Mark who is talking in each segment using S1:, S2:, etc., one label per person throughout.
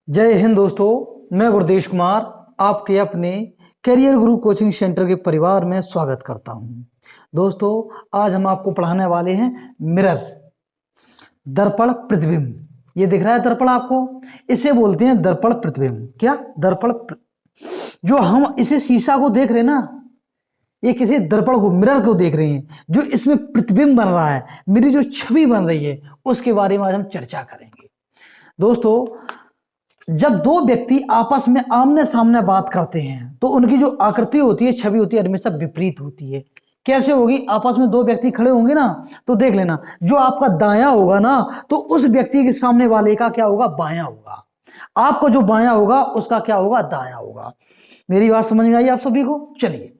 S1: जय हिंद दोस्तों, मैं गुरदेश कुमार आपके अपने करियर गुरु कोचिंग सेंटर के परिवार में स्वागत करता हूं। दोस्तों, आज हम आपको पढ़ाने वाले हैं मिरर, दर्पण प्रतिबिंब। ये दिख रहा है दर्पण आपको, इसे बोलते हैं दर्पण प्रतिबिंब। क्या जो हम इसे शीशा को देख रहे हैं ना, ये किसी दर्पण को, मिरर को देख रहे हैं, जो इसमें प्रतिबिंब बन रहा है, मेरी जो छवि बन रही है, उसके बारे में आज हम चर्चा करेंगे। दोस्तों, जब दो व्यक्ति आपस में आमने सामने बात करते हैं तो उनकी जो आकृति होती है, छवि होती है, हमेशा विपरीत होती है। कैसे होगी? आपस में दो व्यक्ति खड़े होंगे ना, तो देख लेना, जो आपका दायां होगा ना, तो उस व्यक्ति के सामने वाले का क्या होगा? बायां होगा। आपको जो बायां होगा उसका क्या होगा? दायां होगा। मेरी बात समझ में आई आप सभी को? चलिए,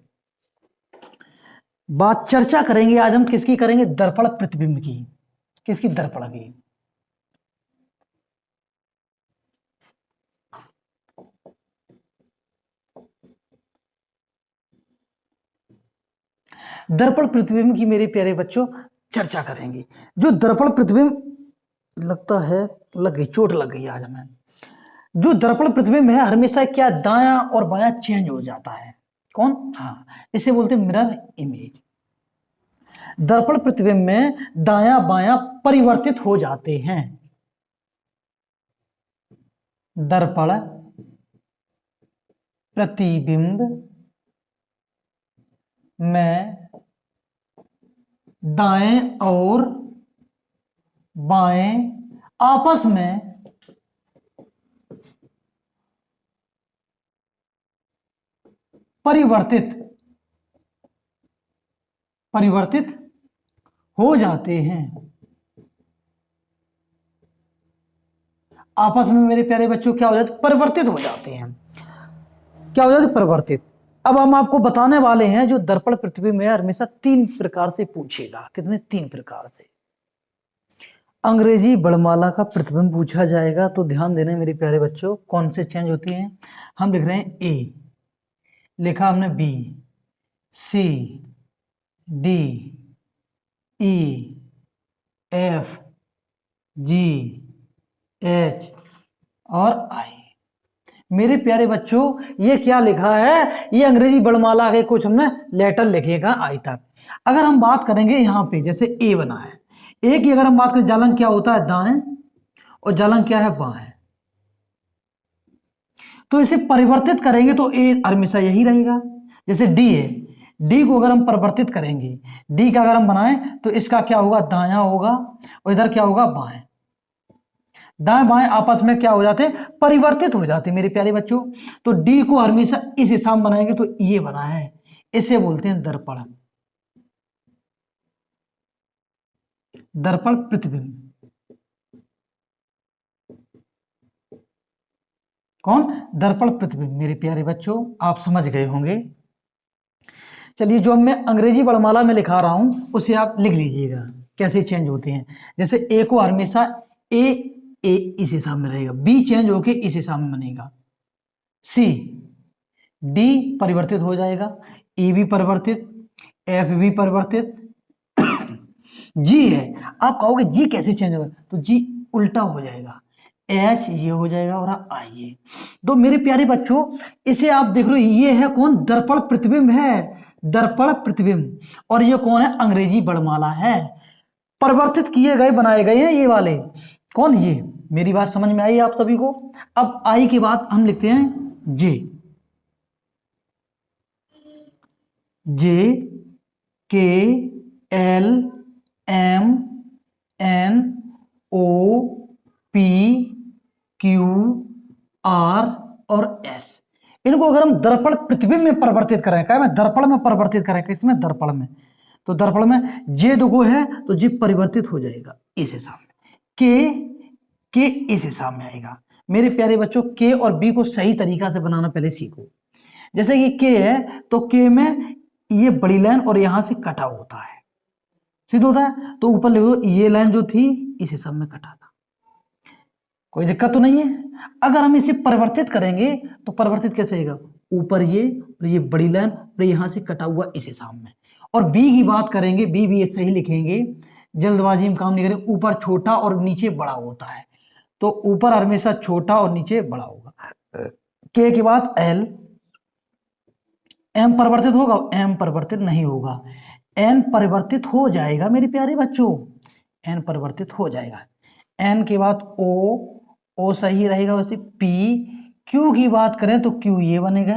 S1: बात चर्चा करेंगे आज हम किसकी करेंगे? दर्पण प्रतिबिंब की। किसकी? दर्पण की। दर्पण प्रतिबिंब की मेरे प्यारे बच्चों चर्चा करेंगे। जो दर्पण प्रतिबिंब, लगता है लग गई, चोट लग गई आज हमें। जो दर्पण प्रतिबिंब है, हमेशा क्या, दायां और बायां चेंज हो जाता है। कौन? हाँ, इसे बोलते हैं मिरर इमेज। दर्पण प्रतिबिंब में दायां बायां परिवर्तित हो जाते हैं। दर्पण प्रतिबिंब में दाएं और बाएं आपस में परिवर्तित हो जाते हैं। आपस में मेरे प्यारे बच्चों क्या हो जाते? परिवर्तित हो जाते हैं। क्या हो जाते? परिवर्तित। अब हम आपको बताने वाले हैं जो दर्पण प्रतिबिंब है, हमेशा 3 प्रकार से पूछेगा। कितने? 3 प्रकार से। अंग्रेजी वर्णमाला का प्रतिबिंब पूछा जाएगा, तो ध्यान देने मेरे प्यारे बच्चों, कौन से चेंज होती हैं। हम लिख रहे हैं ए, लिखा हमने बी, सी, डी, ई, एफ, जी, एच और आई। मेरे प्यारे बच्चों, ये क्या लिखा है? ये अंग्रेजी वर्णमाला के कुछ हमने लेटर लिखेगा आई तक। अगर हम बात करेंगे यहाँ पे, जैसे ए बना है, ए की अगर हम बात करें, जालंग क्या होता है? दाएं, और जालंग क्या है? बाएं। तो इसे परिवर्तित करेंगे तो ए हमेशा यही रहेगा। जैसे डी है, डी को अगर हम परिवर्तित करेंगे, डी का अगर हम बनाएं तो इसका क्या होगा? दायां होगा, और इधर क्या होगा? बाएं। दाएं बाएं आपस में क्या हो जाते? परिवर्तित हो जाते मेरे प्यारे बच्चों। तो डी को हमेशा इस हिसाब में बनाएंगे तो ये बना है, इसे बोलते हैं दर्पण। दर्पण प्रतिबिंब। कौन? दर्पण प्रतिबिंब। मेरे प्यारे बच्चों, आप समझ गए होंगे। चलिए, जो मैं अंग्रेजी वर्णमाला में लिखा रहा हूं उसे आप लिख लीजिएगा, कैसे चेंज होते हैं। जैसे ए को हमेशा ए ए इस हिसाब में रहेगा, बी चेंज होके इस हिसाब में बनेगा, सी डी परिवर्तित हो जाएगा, ई भी परिवर्तित, एफ भी परिवर्तित, जी है। आप कहोगे जी कैसे चेंज होगा? तो जी उल्टा हो जाएगा, एच ये हो जाएगा और आई ये। तो मेरे प्यारे बच्चों, इसे आप देख रहे हो, ये है कौन? दर्पण प्रतिबिंब है, दर्पण प्रतिबिंब। और ये कौन है? अंग्रेजी वर्णमाला है। परिवर्तित किए गए, बनाए गए हैं ये वाले। कौन? ये। मेरी बात समझ में आई आप सभी को? अब आई के बाद हम लिखते हैं J, J K L M N O P Q R और एस। इनको अगर हम दर्पण प्रतिबिंब में परिवर्तित करें, क्या मैं दर्पण में परिवर्तित करें? किसमें? दर्पण में। तो दर्पण में जे दो है तो जे परिवर्तित हो जाएगा इस हिसाब में, के इस हिसाब में आएगा। मेरे प्यारे बच्चों, के और बी को सही तरीका से बनाना पहले सीखो। जैसे ये के है तो के में ये बड़ी लाइन और यहां से कटा होता है, ठीक होता है। तो ऊपर लिखो, ये लाइन जो थी इस हिसाब में कटा था, कोई दिक्कत तो नहीं है। अगर हम इसे परिवर्तित करेंगे तो परिवर्तित कैसे आएगा? ऊपर ये और ये बड़ी लाइन और यहां से कटा हुआ इस हिसाब में। और बी की बात करेंगे, बी भी ये सही लिखेंगे, जल्दबाजी में काम नहीं करें, ऊपर छोटा और नीचे बड़ा होता है। तो ऊपर हमेशा छोटा और नीचे बड़ा होगा। के के बाद एल, एम परिवर्तित होगा, एम परिवर्तित नहीं होगा। एन परिवर्तित हो जाएगा मेरे प्यारे बच्चों, एन परिवर्तित हो जाएगा। एन के बाद ओ सही रहेगा वैसे। पी, क्यू की बात करें तो क्यू ये बनेगा।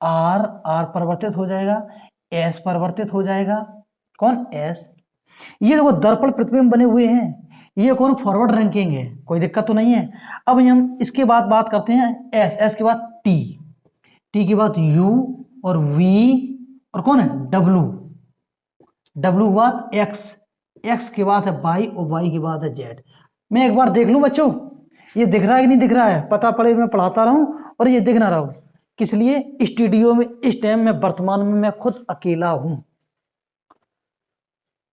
S1: आर परिवर्तित हो जाएगा। एस परिवर्तित हो जाएगा। कौन? एस। ये देखो दर्पण प्रतिबिंब बने हुए हैं, ये कौन? फॉरवर्ड रैंकिंग है, कोई दिक्कत तो नहीं है। अब हम इसके बाद बात करते हैं एस, एस के बाद टी, टी के बाद यू और वी और कौन है? डब्लू, डब्लू के बाद एक्स, एक्स के बाद है वाई और वाई के बाद है जेड। मैं एक बार देख लूं बच्चों ये दिख रहा है कि नहीं दिख रहा है, पता पड़े मैं पढ़ाता रहूं और ये दिख ना रहा हो। किस लिए? स्टूडियो में इस टाइम में वर्तमान में मैं खुद अकेला हूं,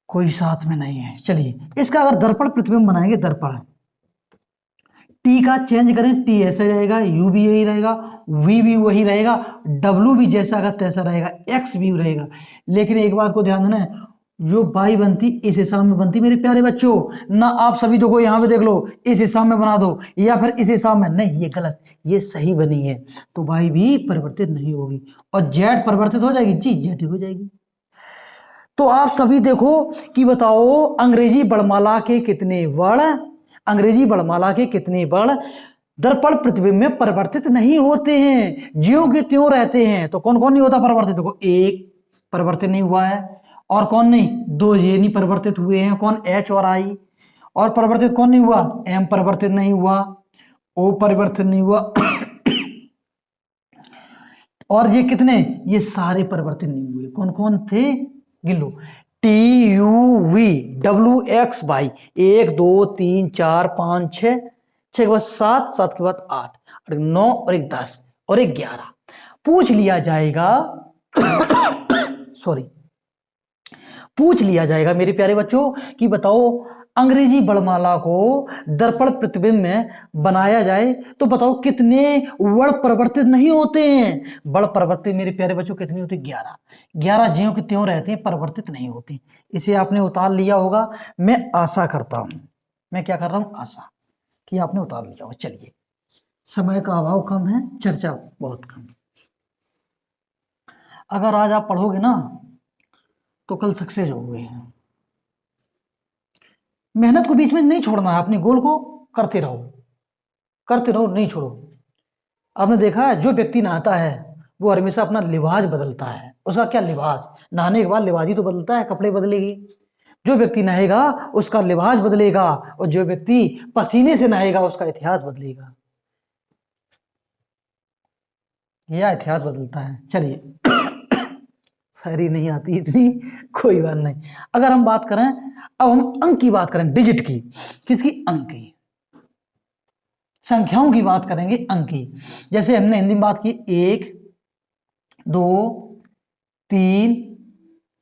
S1: कोई साथ में नहीं है। चलिए इसका अगर दर्पण प्रतिबिंब बनाएंगे, दर्पण टी का चेंज करें, टी ऐसा रहेगा, यू भी यही रहेगा, वी भी वही रहेगा, डब्ल्यू भी जैसा का तैसा रहेगा, एक्स भी रहेगा। लेकिन एक बात को ध्यान देना है, जो बाई बनती इस हिसाब में बनती मेरे प्यारे बच्चों। ना आप सभी देखो यहाँ पे देख लो इस हिसाब में बना दो या फिर इस हिसाब में, नहीं ये गलत, ये सही बनी है। तो बाई भी परिवर्तित नहीं होगी और जेड परिवर्तित हो जाएगी, जी जेड हो जाएगी। तो आप सभी देखो कि बताओ अंग्रेजी वर्णमाला के कितने वर्ण, अंग्रेजी वर्णमाला के कितने वर्ण दर्पण प्रतिबिंब में परिवर्तित नहीं होते हैं, ज्यों के त्यों रहते हैं। तो कौन कौन नहीं होता परिवर्तित? देखो एक परिवर्तित नहीं हुआ है, और कौन नहीं? दो ये नहीं परिवर्तित हुए हैं, कौन? एच और आई। और परिवर्तित कौन नहीं हुआ? एम परिवर्तित नहीं हुआ, ओ परिवर्तित नहीं हुआ और ये कितने? ये सारे परिवर्तित नहीं हुए। कौन कौन थे? गिन लो। T U V W X Y, 1 2 3 4 5 6, 6 के बाद 7, 7 के बाद 8, 9 और 1 10 और 1 11। पूछ लिया जाएगा सॉरी, पूछ लिया जाएगा मेरे प्यारे बच्चों कि बताओ अंग्रेजी वर्णमाला को दर्पण प्रतिबिंब में बनाया जाए तो बताओ कितने वर्ण परिवर्तित नहीं होते हैं? वर्ण परिवर्तित मेरे प्यारे बच्चों कितनी होती? 11। 11 ज्यों के त्यों रहते हैं, परिवर्तित नहीं होती। इसे आपने उतार लिया होगा, मैं आशा करता हूं, मैं क्या कर रहा हूं? आशा कि आपने उतार लिया होगा। चलिए समय का अभाव कम है, चर्चा बहुत कम। अगर आज आप पढ़ोगे ना तो कल सक्सेस हो गए हैं। मेहनत को बीच में नहीं छोड़ना है, अपने गोल को करते रहो, करते रहो, नहीं छोड़ो। आपने देखा है जो व्यक्ति नहाता है वो हमेशा अपना लिबास बदलता है। उसका क्या लिबास? नहाने के बाद लिबास ही तो बदलता है, कपड़े बदलेगी। जो व्यक्ति नहाएगा उसका लिबास बदलेगा और जो व्यक्ति पसीने से नहाएगा उसका इतिहास बदलेगा। यह इतिहास बदलता है। चलिए शायरी नहीं आती इतनी, कोई बात नहीं। अगर हम बात करें, अब हम अंक की बात करें, डिजिट की। किसकी? अंक की, संख्याओं की बात करेंगे, अंक की। जैसे हमने हिंदी में बात की 1 2 3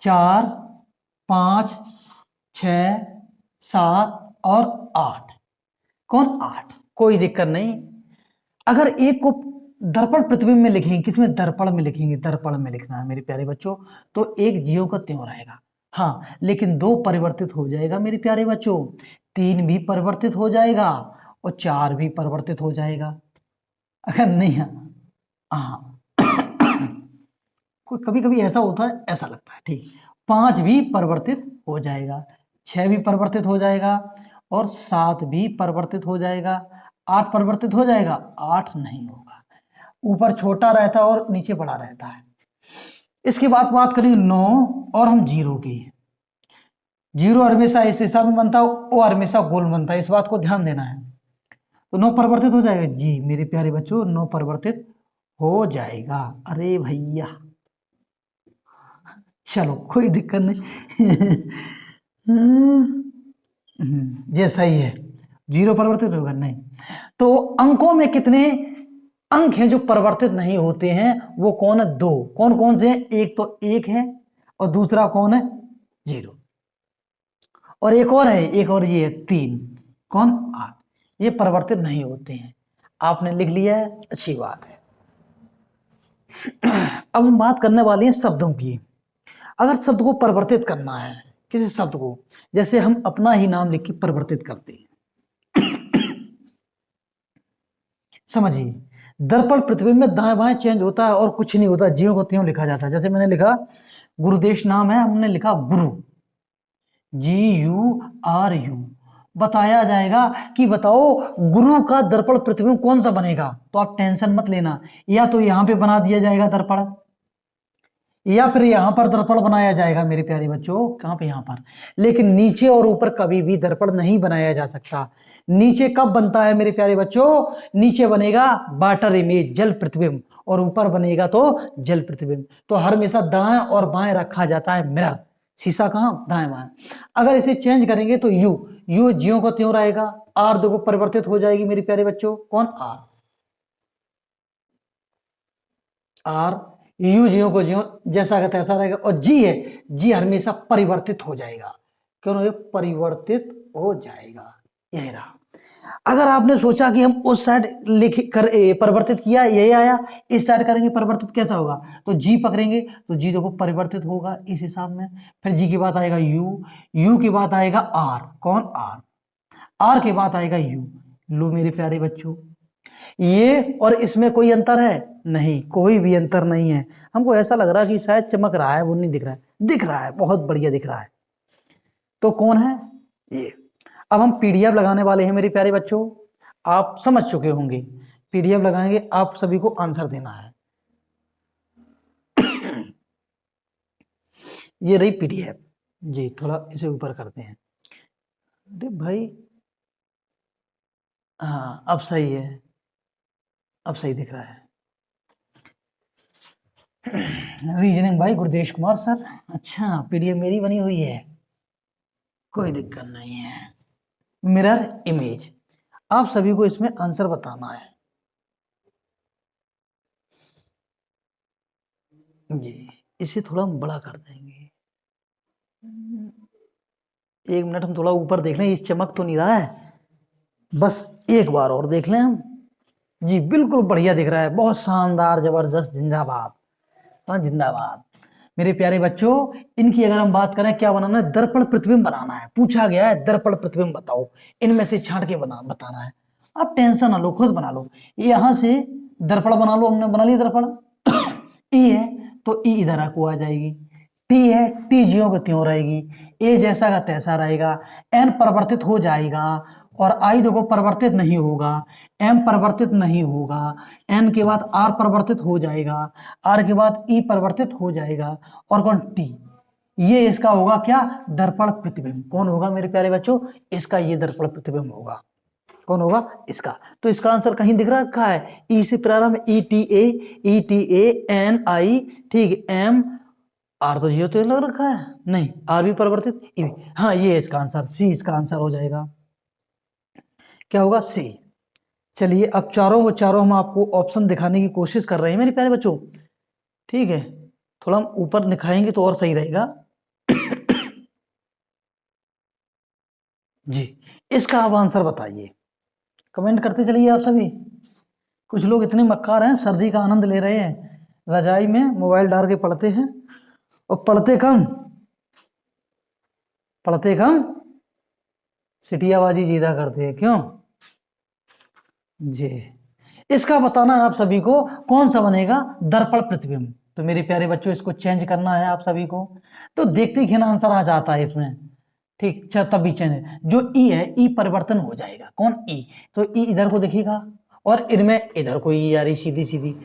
S1: 4 5 6 7 और 8। कौन? 8, कोई दिक्कत नहीं। अगर एक को दर्पण प्रतिबिंब में लिखेंगे, किसमें? दर्पण में लिखेंगे, दर्पण में लिखना है मेरे प्यारे बच्चों, तो एक ज्यों का त्यों रहेगा। हाँ लेकिन 2 परिवर्तित हो जाएगा मेरे प्यारे बच्चों, 3 भी परिवर्तित हो जाएगा और 4 भी परिवर्तित हो जाएगा। अगर नहीं, हाँ कोई कभी कभी ऐसा होता है, ऐसा लगता है ठीक। 5 भी परिवर्तित हो जाएगा, 6 भी परिवर्तित हो जाएगा और 7 भी परिवर्तित हो जाएगा। 8 परिवर्तित हो जाएगा, 8 नहीं होगा। ऊपर छोटा रहता है और नीचे बड़ा रहता है। इसके बाद बात करेंगे 9 और हम 0 की। 0 हमेशा इस हिसाब में बनता है, वो हमेशा गोल बनता है, इस बात को ध्यान देना है। तो 9 परिवर्तित हो जाएगा, जी मेरे प्यारे बच्चों 9 परिवर्तित हो जाएगा। अरे भैया चलो कोई दिक्कत नहीं ये सही है, 0 परिवर्तित होगा नहीं। तो अंकों में कितने अंक हैं जो परिवर्तित नहीं होते हैं? वो कौन है? 2। कौन कौन से हैं? एक तो 1 है और दूसरा कौन है? 0। और एक और है, एक और ये है 3। कौन? 8। ये परिवर्तित नहीं होते हैं। आपने लिख लिया है, अच्छी बात है। अब हम बात करने वाले हैं शब्दों की। अगर शब्द को परिवर्तित करना है, किसी शब्द को, जैसे हम अपना ही नाम लिख के परिवर्तित करते हैं समझिए, दर्पण प्रतिबिंब में दाएं बाएं चेंज होता है और कुछ नहीं होता, ज्यों को त्यों लिखा जाता है। जैसे मैंने लिखा गुरुदेश नाम है, हमने लिखा गुरु, GURU। बताया जाएगा कि बताओ गुरु का दर्पण प्रतिबिंब कौन सा बनेगा, तो आप टेंशन मत लेना, या तो यहां पे बना दिया जाएगा दर्पण, या फिर यहां पर दर्पण बनाया जाएगा मेरे प्यारे बच्चों, कहां पे, यहां पर। लेकिन नीचे और ऊपर कभी भी दर्पण नहीं बनाया जा सकता। नीचे कब बनता है मेरे प्यारे बच्चों, नीचे बनेगा वाटर इमेज, जल प्रतिबिंब, और ऊपर बनेगा तो जल प्रतिबिंब। तो हर हमेशा दाएं और बाएं रखा जाता है मिरर, शीशा कहां, दाएं बाएं। अगर इसे चेंज करेंगे तो यू ज्यों का त्यों रहेगा, आर देखो परिवर्तित हो जाएगी मेरे प्यारे बच्चों, कौन, आर, यू ज्यों को ज्यों जैसा का तैसा रहेगा, और जी है, जी हमेशा परिवर्तित हो जाएगा, क्यों, ये परिवर्तित हो जाएगा, यही रहा। अगर आपने सोचा कि हम उस साइड लिख कर परिवर्तित किया, यही आया, इस साइड करेंगे परिवर्तित, कैसा होगा, तो जी पकड़ेंगे तो जी देखो परिवर्तित होगा इस हिसाब में। फिर जी के बाद आएगा यू के बाद आएगा आर, कौन, आर के बाद आएगा यू। लो मेरे प्यारे बच्चों, ये और इसमें कोई अंतर है नहीं, कोई भी अंतर नहीं है। हमको ऐसा लग रहा है कि शायद चमक रहा है, वो नहीं दिख रहा है, दिख रहा है, बहुत बढ़िया दिख रहा है। तो कौन है ये। अब हम पीडीएफ लगाने वाले हैं मेरे प्यारे बच्चों, आप समझ चुके होंगे, पीडीएफ लगाएंगे, आप सभी को आंसर देना है। ये रही पीडीएफ जी, थोड़ा इसे ऊपर करते हैं, अरे भाई, हाँ अब सही है, अब सही दिख रहा है। रीजनिंग भाई गुरुदेश कुमार सर, अच्छा पीडीएफ मेरी बनी हुई है, कोई दिक्कत नहीं है। मिरर इमेज, आप सभी को इसमें आंसर बताना है जी। इसे थोड़ा हम बड़ा कर देंगे, एक मिनट, हम थोड़ा ऊपर देख लें, ये चमक तो नहीं रहा है, बस एक बार और देख लें हम जी, बिल्कुल बढ़िया दिख रहा है, बहुत शानदार, जबरदस्त, जिंदाबाद, हाँ जिंदाबाद। मेरे प्यारे बच्चों, इनकी अगर हम बात करें, क्या बनाना है, दर्पण प्रतिबिंब बनाना है, पूछा गया है दर्पण प्रतिबिंब बताओ, इनमें से छांट के बताना है। आप टेंशन ना लो, खुद बना लो, यहां से दर्पण बना लो, हमने बना लिया दर्पण। ई है तो ई इधर को आ जाएगी, टी है, टी ज्यों को त्यों रहेगी, ए जैसा का तैसा रहेगा, एन परिवर्तित हो जाएगा, और आई देखो परिवर्तित नहीं होगा, एम परिवर्तित नहीं होगा, एन के बाद आर परिवर्तित हो जाएगा, आर के बाद ई परिवर्तित हो जाएगा, और कौन, टी। ये इसका होगा क्या, दर्पण प्रतिबिंब। कौन होगा मेरे प्यारे बच्चों, इसका ये दर्पण प्रतिबिंब होगा, कौन होगा, इसका। तो इसका आंसर कहीं दिख रखा है, ई से प्रारंभ, ई टी ए एन आई, ठीक, एम, आर तो जियो तो लग रखा है, नहीं आर भी परिवर्तित, ई भी, हाँ ये इसका आंसर, सी इसका आंसर हो जाएगा, क्या होगा, सी। चलिए अब चारों हम आपको ऑप्शन दिखाने की कोशिश कर रहे हैं मेरे प्यारे बच्चों, ठीक है, थोड़ा हम ऊपर दिखाएंगे तो और सही रहेगा जी। इसका आप आंसर बताइए, कमेंट करते चलिए आप सभी। कुछ लोग इतने मक्कार हैं, सर्दी का आनंद ले रहे हैं, रजाई में मोबाइल डाल के पढ़ते हैं, और पढ़ते कम सिटियाबाजी जीदा करते हैं, क्यों जी। इसका बताना है आप सभी को, कौन सा बनेगा, दर्पण प्रतिबिंब। तो मेरे प्यारे बच्चों, इसको चेंज करना है आप सभी को, तो देखते ही आंसर आ जाता है इसमें, ठीक, तभी चेंज, जो ई है, ई परिवर्तन हो जाएगा, कौन, ई, तो ई इधर को दिखेगा, और इनमें इधर को ई आ रही सीधी सीधी,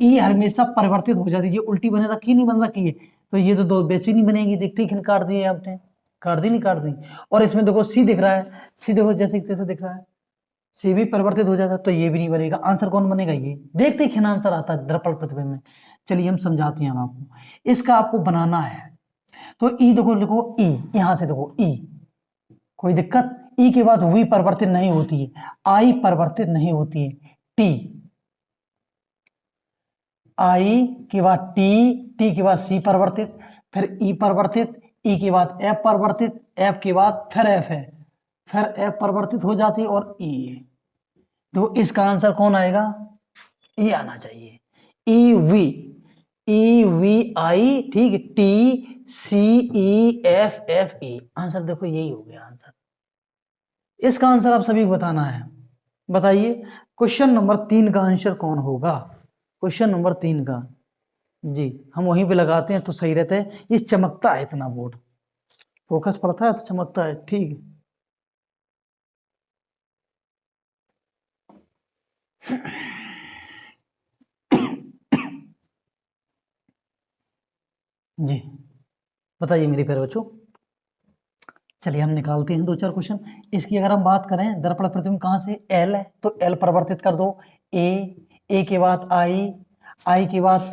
S1: ई हमेशा परिवर्तित हो जाती है, उल्टी बने रखी नहीं बन रखी है, तो ये तो दो बेसी नहीं बनेगी, देखते ही काट दिए आपने, काट दी नहीं, काट दी। और इसमें देखो सी दिख रहा है, सी देखो जैसे तैसे दिख रहा है, सी भी परिवर्तित हो जाता, तो ये भी नहीं बनेगा, आंसर कौन बनेगा, ये देखते ही आंसर आता है दर्पण प्रतिबिंब में। चलिए हम समझाते हैं आपको, इसका आपको बनाना है, तो ई देखो, लिखो ई, यहां से देखो ई, कोई दिक्कत, ई के बाद वी परिवर्तित नहीं होती है, आई परिवर्तित नहीं होती है, टी, आई के बाद टी, टी के बाद सी परिवर्तित, फिर ई परिवर्तित, ई के बाद एफ परिवर्तित, एफ के बाद फिर एफ है, फिर एफ परिवर्तित हो जाती है, और ई है। तो इसका आंसर कौन आएगा, ई आना चाहिए, ई वी आई, ठीक, T C E F F E, answer देखो यही हो गया आंसर। इसका आंसर आप सभी को बताना है बताइए क्वेश्चन नंबर 3 का आंसर कौन होगा? क्वेश्चन नंबर 3 का जी हम वहीं पे लगाते हैं तो सही रहता है। ये चमकता है इतना बोर्ड, फोकस पड़ता है तो चमकता है। ठीक है जी बताइए मेरे प्यारे बच्चों। चलिए हम निकालते हैं 2-4 क्वेश्चन। इसकी अगर हम बात करें दर्पण प्रतिबिंब कहाँ से, एल है तो एल परिवर्तित कर दो, ए के बाद आई के बाद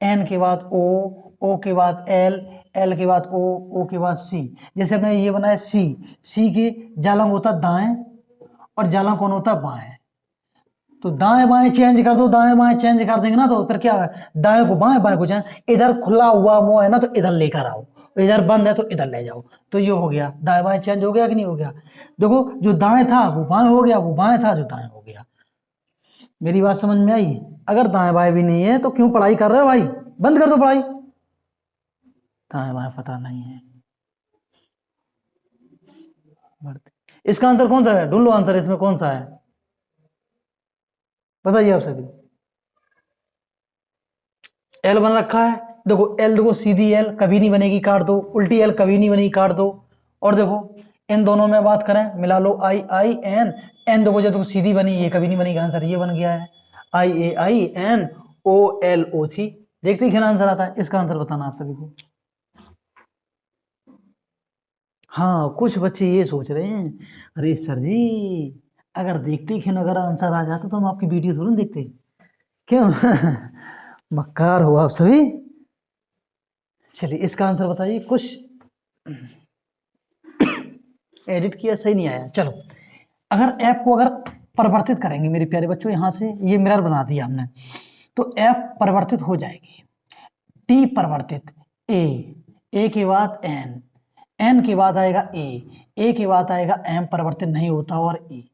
S1: एन के बाद ओ के बाद एल के बाद ओ के बाद सी। जैसे हमने ये बनाया सी के जालंग होता दाएं और जालंग कौन होता बाएं, तो दाएं बाएं चेंज कर दो, दाएं बाएं चेंज कर देंगे ना तो फिर क्या है, दाएं को बाएं बाएं को चेंज, इधर खुला हुआ मुंह है ना तो इधर लेकर आओ, इधर बंद है तो इधर ले जाओ, तो ये हो गया दाएं बाएं चेंज हो गया कि नहीं हो गया। देखो जो दाएं था वो बाएं हो गया, वो बाएं था जो दाएं हो गया। मेरी बात समझ में आई? अगर दाएं बाएं भी नहीं है तो क्यों पढ़ाई कर रहे हो भाई, बंद कर दो पढ़ाई। दाएं बाएं पता नहीं है, इसका आंसर कौन सा है, ढूंढ लो आंसर इसमें कौन सा है, बताइए आप सभी। एल बन रखा है, देखो एल, देखो सीधी एल कभी नहीं बनेगी, काट दो, उल्टी एल कभी नहीं बनेगी, काट दो। और देखो इन दोनों में बात करें मिला लो, आई आई एन एन, देखो जो देखो सीधी बनी ये कभी नहीं बनेगी, आंसर ये बन गया है I N O L O सी। देखते ही आंसर आता है। इसका आंसर बताना आप सभी को। हाँ कुछ बच्चे ये सोच रहे हैं अरे सर जी अगर देखते ही अगर आंसर आ जाता तो हम आपकी वीडियो थोड़ी देखते, क्यों मक्कार हो आप सभी। चलिए इसका आंसर बताइए, कुछ एडिट किया सही नहीं आया, चलो अगर ऐप को अगर परिवर्तित करेंगे मेरे प्यारे बच्चों, यहां से ये मिरर बना दिया हमने तो ऐप परिवर्तित हो जाएगी, टी परिवर्तित ए के बाद एन के बाद आएगा ए के बाद आएगा एम, परिवर्तित नहीं होता, और ई,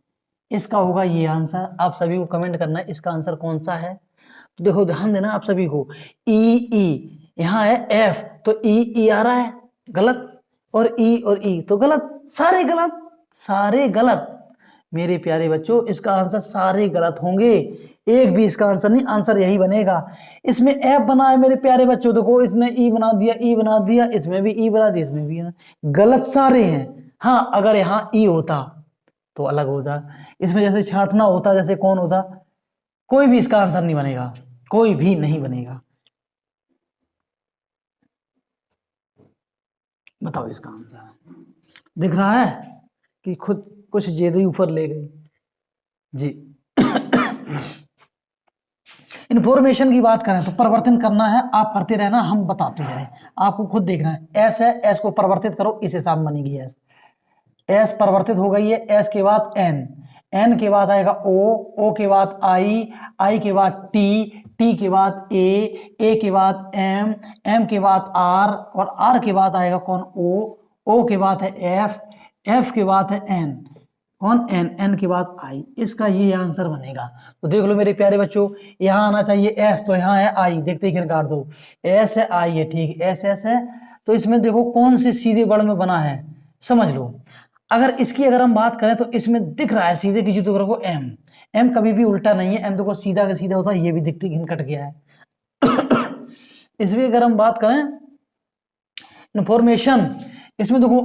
S1: इसका होगा ये आंसर। आप सभी को कमेंट करना है इसका आंसर कौन सा है। तो देखो ध्यान देना आप सभी को, ई यहाँ है एफ तो ई आ रहा है गलत, और ई तो गलत, सारे गलत, सारे गलत मेरे प्यारे बच्चों, इसका आंसर सारे गलत होंगे, एक भी इसका आंसर नहीं, आंसर यही बनेगा। इसमें एफ बना है मेरे प्यारे बच्चों, देखो इसने ई बना दिया, इसमें भी ई बना दिया, इसमें भी गलत सारे हैं। हाँ अगर यहाँ ई होता तो अलग होता, इसमें जैसे छांटना होता, जैसे कौन होता, कोई भी इसका आंसर नहीं बनेगा, कोई भी नहीं बनेगा। बताओ इसका आंसर दिख रहा है कि खुद कुछ ज्यादा ही ऊपर ले गई जी। इंफॉर्मेशन की बात करें तो परिवर्तन करना है, आप करते रहना, हम बताते रहे, आपको खुद देखना है। एस है, एस को परिवर्तित करो, इस हिसाब बनेगी एस, एस परिवर्तित हो गई है, एस के बाद एन के बाद आएगा ओ के बाद आई के बाद टी के बाद ए के बाद एम के बाद आर, और आर के बाद आएगा कौन, ओ के बाद है एफ के बाद है एन, कौन एन के बाद आई, इसका ये आंसर बनेगा। तो देख लो मेरे प्यारे बच्चों, यहाँ आना चाहिए एस, तो यहाँ है आई, देखते ही काट दो, एस है आई है, ठीक एस है, तो इसमें देखो कौन से सीधे वर्ड में बना है समझ लो। अगर इसकी अगर हम बात करें तो इसमें दिख रहा है सीधे की जुतो रखो एम कभी भी उल्टा नहीं है, एम देखो सीधा का सीधा होता है, ये भी दिखती घिन कट गया है। इसमें अगर हम बात करें इंफॉर्मेशन, इसमें देखो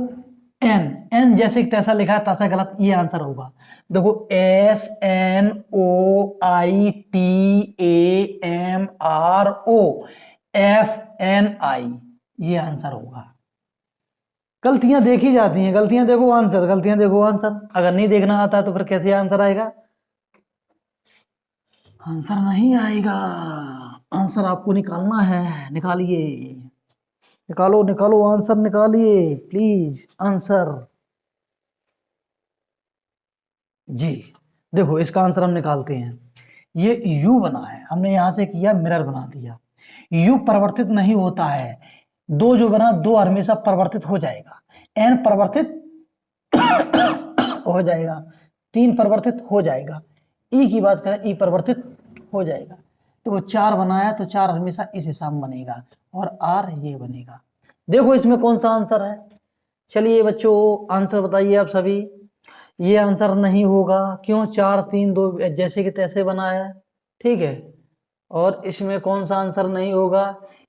S1: एन जैसे तैसा लिखा है तैसा गलत, ये आंसर होगा। देखो SNOITAMRO FNI, ये आंसर होगा। गलतियां देखी जाती हैं, गलतियां देखो आंसर, गलतियां देखो आंसर, अगर नहीं देखना आता है तो फिर कैसे आंसर आएगा, आंसर नहीं आएगा। आंसर आपको निकालना है, निकालिए, निकालो आंसर निकालिए प्लीज आंसर जी। देखो इसका आंसर हम निकालते हैं, ये यू बना है, हमने यहां से किया मिरर बना दिया, यू परिवर्तित नहीं होता है, दो जो बना दो हमेशा परिवर्तित हो जाएगा, एन परिवर्तित हो जाएगा, 3 परिवर्तित हो जाएगा, ई की बात करें ई परिवर्तित हो जाएगा, तो वो 4 बनाया तो 4 हमेशा इस हिसाब बनेगा, और आर ये बनेगा। देखो इसमें कौन सा आंसर है, चलिए बच्चों आंसर बताइए आप सभी। ये आंसर नहीं होगा। क्यों? 4 3 2 जैसे कि तैसे बना है, ठीक है। और इसमें कौन सा आंसर नहीं होगा?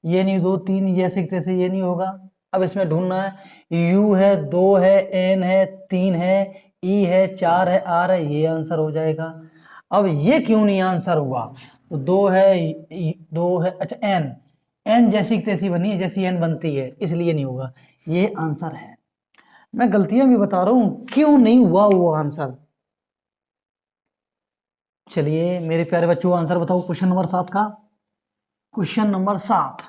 S1: ये नहीं, 2 3 जैसे कि तैसे ये नहीं होगा। अब इसमें ढूंढना है, यू है, 2 है, एन है, 3 है, ई है, 4 है, आर है, ये आंसर हो जाएगा। अब ये क्यों नहीं आंसर हुआ? तो 2 है, 2 है, अच्छा एन, एन जैसी की तैसी बनी है, जैसी एन बनती है, इसलिए नहीं होगा। ये आंसर है। मैं गलतियां भी बता रहा हूं, क्यों नहीं हुआ वो आंसर। चलिए मेरे प्यारे बच्चों, आंसर बताओ क्वेश्चन नंबर 7 का। क्वेश्चन नंबर 7,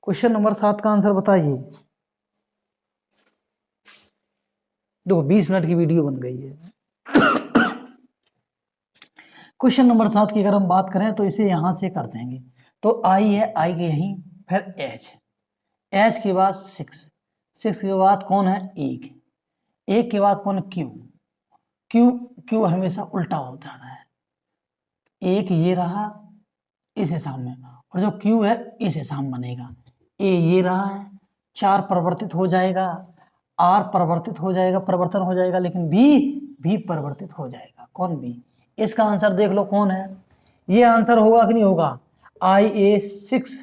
S1: क्वेश्चन नंबर 7 का आंसर बताइए। देखो 20 मिनट की वीडियो बन गई है। क्वेश्चन नंबर 7 की अगर हम बात करें तो इसे यहां से कर देंगे। तो आई है, आई के यहीं, फिर एच, एच के बाद 6, 6 के बाद कौन है? एक के बाद कौन है? क्यू, क्यू, क्यू हमेशा उल्टा हो जाता है। एक ये रहा इस हिसाब में, और जो क्यू है इस हिसाब में बनेगा। ए ये रहा है, 4 परिवर्तित हो जाएगा, आर परिवर्तित हो जाएगा, परिवर्तन हो जाएगा, लेकिन बी भी परिवर्तित हो जाएगा। कौन? बी। इसका आंसर देख लो कौन है। ये आंसर होगा कि नहीं होगा? IA6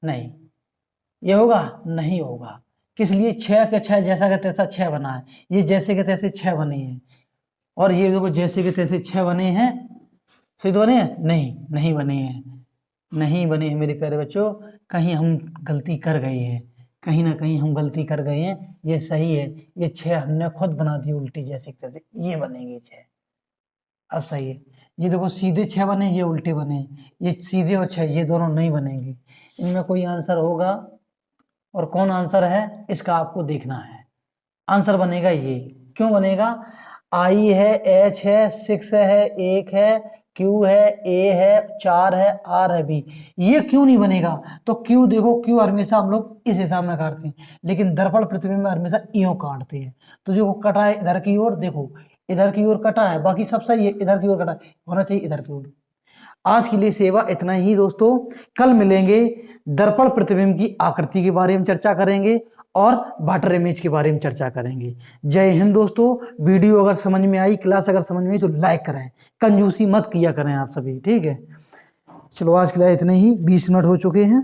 S1: नहीं, ये होगा? नहीं होगा। किस लिए? 6 के 6 जैसा के तैसा 6 बना है, ये जैसे के तैसे 6 बने हैं, और ये देखो जैसे के तैसे 6 बने हैं। सिद्ध बने हैं? नहीं, नहीं बने हैं, नहीं बने हैं मेरे प्यारे बच्चों। कहीं हम गलती कर गए हैं, कहीं ना कहीं हम गलती कर गए हैं। ये सही है, ये 6 हमने खुद बना दी उल्टी, जैसे कि तैसे ये बनेंगे 6। अब सही है। ये देखो सीधे 6 बने, ये उल्टे बने, ये सीधे और 6 ये दोनों नहीं बनेंगे। इनमें कोई आंसर होगा, और कौन आंसर है इसका आपको देखना है। आंसर बनेगा ये। क्यों बनेगा? आई है, एच है, 6 है, 1 है, क्यू है, ए है, 4 है, आर है, बी। ये क्यों नहीं बनेगा? तो क्यू देखो, क्यू हमेशा हम लोग इस हिसाब में काटते हैं, लेकिन दर्पण प्रतिबिंब में हमेशा इयों काटते हैं। तो जो कटा है इधर की ओर, देखो इधर की ओर कटा है, बाकी सब सही है, इधर की ओर कटा है, होना चाहिए इधर की ओर। आज के लिए सेवा इतना ही दोस्तों। कल मिलेंगे, दर्पण प्रतिबिंब की आकृति के बारे में चर्चा करेंगे और वाटर इमेज के बारे में चर्चा करेंगे। जय हिंद दोस्तों। वीडियो अगर समझ में आई, क्लास अगर समझ में आई तो लाइक करें, कंजूसी मत किया करें आप सभी, ठीक है। चलो आज के लिए इतने ही, 20 मिनट हो चुके हैं।